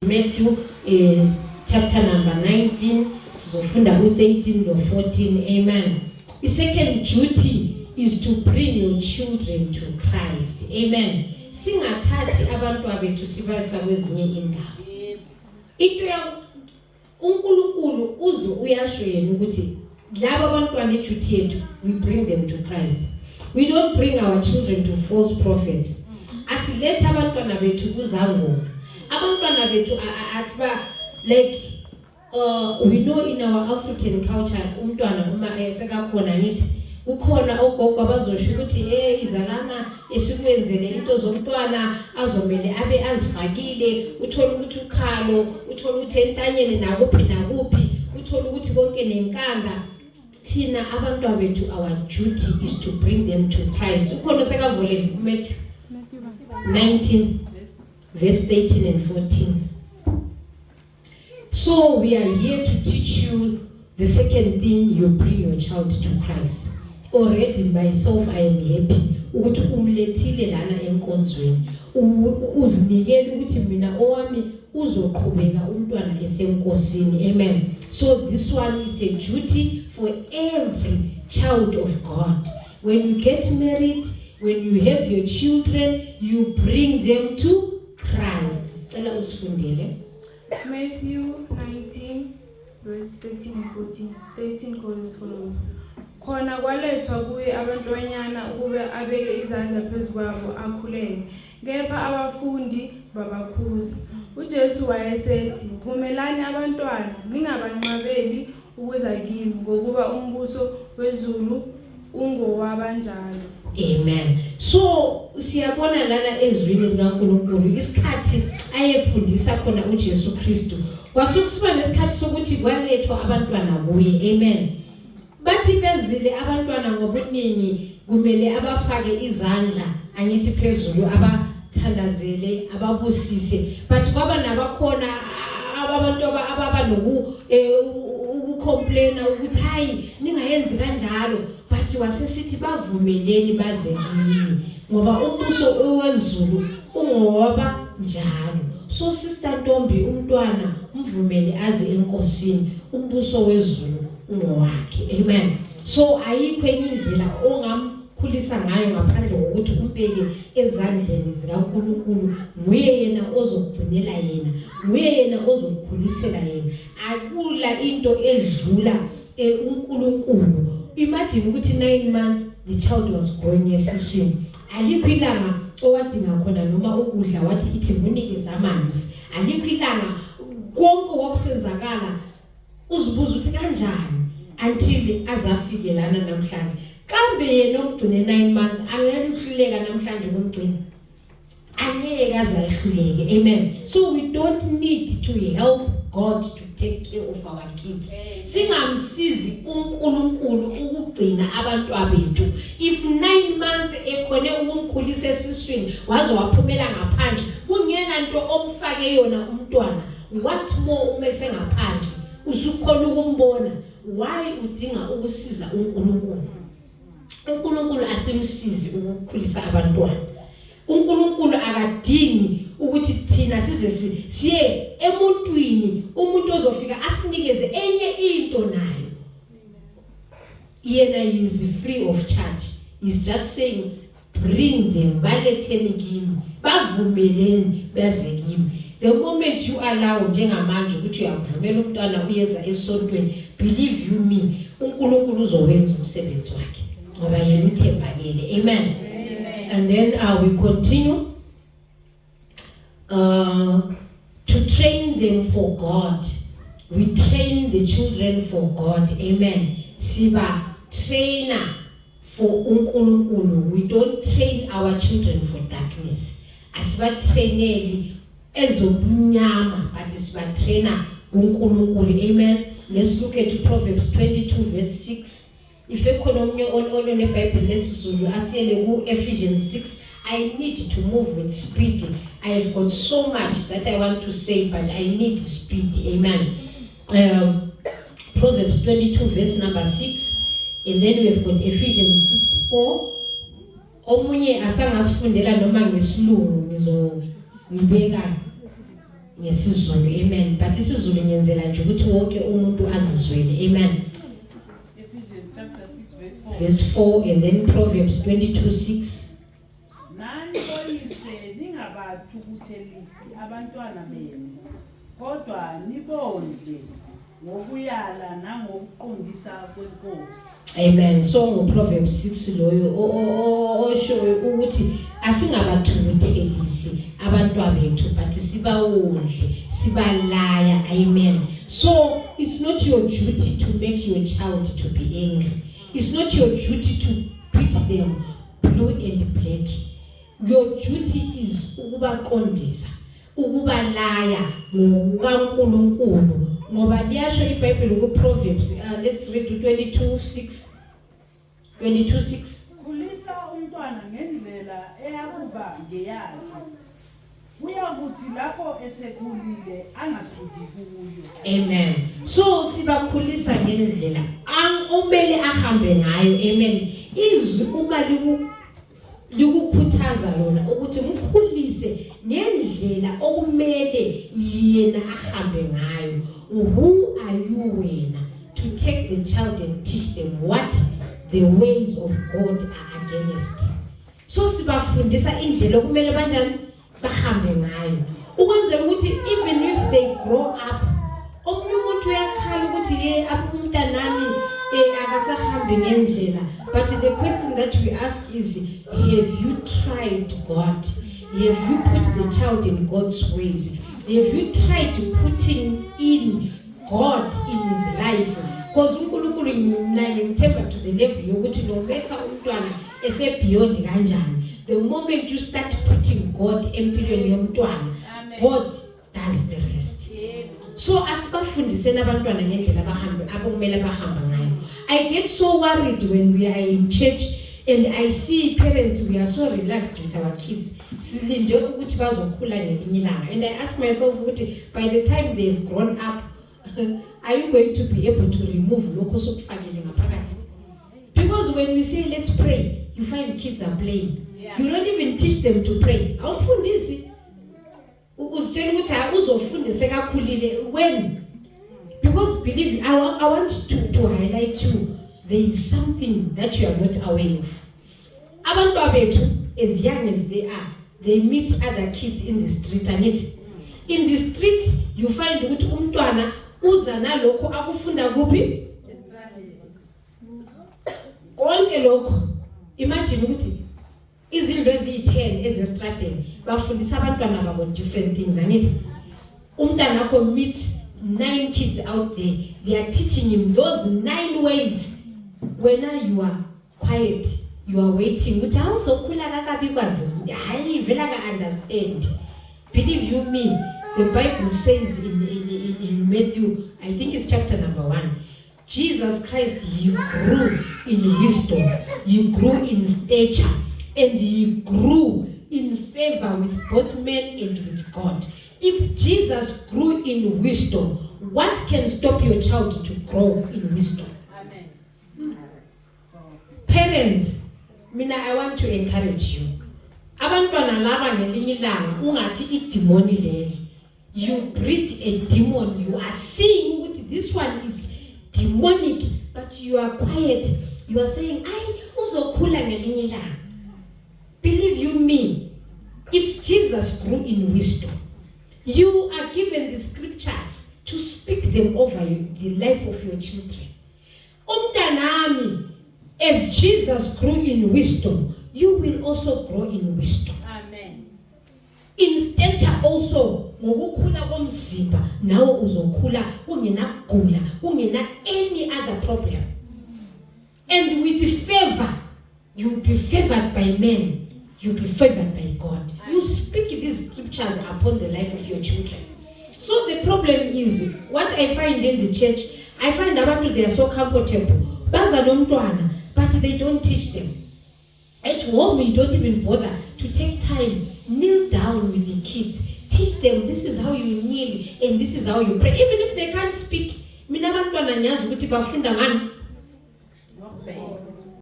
Matthew chapter number 19 sizofunda ku-13 no-14. Amen. The second duty is to bring your children to Christ. Amen. Singathathi abantwana bethu sibasa kwezinye indawo. Into ya uNkulunkulu uzo uyasho yena ukuthi laba abantwana iduty yethu we bring them to Christ. We don't bring our children to false prophets. Asiletha abantwana bethu kuzangoma. Abantwana bethu asiba like we know in our African culture umntwana uma esekakhona ngithi ukhona ogogo abazosho ukuthi izalana esikwenzele into zomntwana azomele abe azifakile, uthola ukuthi ukhalo, uthola ukuthi entanyeni nakuphi uthola ukuthi konke nenkanda. Thina abantwana bethu our duty is to bring them to Christ. Ukhona sekavulele Matthew 19 verse 13 and 14. So we are here to teach you the second thing, you bring your child to Christ. Already myself I am happy ukuthi umlethile lana enkonzweni, uzinikele ukuthi mina owami uzoqhubeka umntwana esenkosini. Amen. So this one is a duty for every child of God. When you get married, when you have your children, you bring them to Christ. Cela usifundele Matthew 19 verse 13 and 14. 13 goes as follows. Khona kwalethwa kuye abantwanyana ukube abeke izandla phezu kwabo akhuleke, kepha abafundi babakhuza. uJesu wayesethi, vumelani abantwana, ningabanqabeli ukuza kimi, ngokuba umbuso wezulu ungowabanjalo. Amen. So siyabona lana ezwini likaNkulunkulu isikhathi ayefundisa khona uJesu Kristu kwasukusiba nesikhathi sokuthi kwalethwa abantwana kuye. Amen. Bathi bezile abantwana ngobuningi kumele abafake izandla angithi phezulu abathandazele ababusise, but kwaba nabakhona abantu ababa ukucomplaina ukuthi hayi ningayenzi kanjalo, but wasesithi bavumeleni baze kimi ngoba umbuso wezulu ungoba njalo. So sister Ntombi umntwana umvumele aze enkosini, umbuso wezulu ungowakhe. Amen. So ayikho enye indlela ongamkhulisa ngayo ngaphandle kokuthi umbeke ezandleni zikaNkulunkulu. Nguye yena ozokugcinela yena, nguye yena ozokukhulisela yena. Akula into edlula uNkulunkulu. Imagine ukuthi 9 months the child was growing esiswini. Alikho ilanga owadinga khona noma ukudla wathi ithi munikeze amanzi. Alikho ilanga konke wakusenzakala uzibuza ukuthi kanjani until azafike lana namhlanje. Kambe yena ogcine 9 months angehluleka namhlanje kumgcina, angeke azahluleke. Amen. So we don't need to help God to take care of our kids. Singamsizi uNkulunkulu ukugcina abantwana bethu. If 9 months ekhone ukumkhulisa esiswini waze waphumela ngaphandle, kungena into omfake yona umntwana, what more uma sengaphandle usukhona ukumbona? Why udinga ukusiza uNkulunkulu? uNkulunkulu asimsizi ukukhulisa abantwana. uNkulunkulu akadingi ukuthi thina siye emuntwini umuntu ozofika asinikeze enye into nayo. Yena is free of charge. He's just saying bring them, baletheni kimi, bavumeleni beze kimi. The moment you allow njengamanje ukuthi uyamvumela umntwana uyeza esontweni, believe you me, uNkulunkulu uzowenza umsebenzi wakhe ngoba yena uthembakele. Amen. And then we continue to train them for God. We train the children for God. Amen. Siba trainer for uNkulunkulu. We don't train our children for darkness. Asiba traineli ezobunyama, but siba trainer uNkulunkulu. Amen. Let's look at Proverbs 22 verse 6. If economy all the Bible lesizulu asiyele ku Ephesians 6, I need to move with speed. I have got so much that I want to say, but I need speed. Amen. Proverbs 22 verse number 6, and then we have got Ephesians 6:4. Omunye asangasifundela noma ngesilungu ngizobeka ngesizulu. Amen. But isizulu ngiyenzela nje ukuthi wonke umuntu azizwele. Amen. Ephesians chapter 6 verse 4. Verse 4 and then Proverbs 22:6. Nani oyise ningabathukuthelisi abantwana benu, kodwa nibondle ngokuyala nangokuqondisa kwenkosi. Amen. So ngoProverbs 6 loyo osho ukuthi asingabathukuthelisi abantwana bethu but sibawondle, sibalaya. Amen. So it's not your duty to make your child to be angry. It's not your duty to beat them blue and black. Your duty is ukubaqondisa, ukubalaya ngokukaNkulunkulu. Ngoba liyasho iBhayibheli kuProverbs, let's read 22:6. 22:6. Khulisa umntwana ngendlela eyakuba ngeyakhe. Uyakuthi lapho esekhulile angasuki kuyo. Amen. So sibakhulisa ngendlela umele ahambe ngayo. Amen. Izwi uma likukhuthaza lona ukuthi mkhulise ngendlela okumele yena ahambe ngayo. Who are you wena to take the child and teach them what the ways of God are against? So sibafundisa indlela okumele banjani bahambe ngayo, ukwenzela ukuthi even if they grow up, omunye umuntu uyakhala ukuthi umntanami akasahambi ngendlela. But the question that we ask is, have you tried God? Have you put the child in God's ways? Have you tried to putting in God in his life? Because uNkulunkulu ngimthemba to the level yokuthi no matter umntwana ese beyond kanjani, the moment you start putting God empilweni yomntwana, God does the rest. So asibafundiseni abantwana ngendlela abakumele bahamba ngayo. I get so worried when we are in church and I see parents, we are so relaxed with our kids. Silinde ukuthi bazokhula ngelinye ilanga. And I ask myself ukuthi by the time they've grown up, are you going to be able to remove lokho sokufakile ngaphakathi? Because when we say let's pray, you find kids are playing. Yeah. You don't even teach them to pray. Awumfundisi. Uzitshela ukuthi uzofundisa kakhulile when? Because believe me, I want to highlight you, there is something that you are not aware of. Abantu bethu, as young as they are, they meet other kids in the street, and in the street you find ukuthi umntwana uza nalokho akufunda kuphi? Konke lokho. Imagine ukuthi izindlu eziyi-10 ezestradeni bafundisa abantwana babo different things, and umntwana akho meets 9 kids out there. They are teaching him those 9 ways. When you are quiet, you are waiting. But also kula kakabi kwazi. Hayi vela ka understand. Believe you me, the Bible says in Matthew, I think it's chapter number 1. Jesus Christ, he grew in wisdom, he grew in stature, and he grew in favor with both men and with God. If Jesus grew in wisdom, what can stop your child to grow in wisdom? Amen. Parents, I want to encourage you. Abantwana laba ngelinye ilanga ungathi idemoni leli. You breed a demon. You are seeing ukuthi this one is demonic, but you are quiet. You are saying, "Ay, uzokhula ngelinye ilanga." Believe you me, if Jesus grew in wisdom, you are given the scriptures to speak them over the life of your children. Umntanami, as Jesus grew in wisdom, you will also grow in wisdom. Amen. In stature also, ngokukhula komzimba, nawe uzokhula ungenagula, ungena any other problem. And with the favor, you will be favored by men. You'll be favored by God. You speak these scriptures upon the life of your children. So the problem is, what I find in the church, I find abantu they are so comfortable. Baza nomntwana, but they don't teach them. At home, you don't even bother to take time, kneel down with the kids, teach them this is how you kneel and this is how you pray. Even if they can't speak, mina abantwana ngiyazi ukuthi bafunda ngani?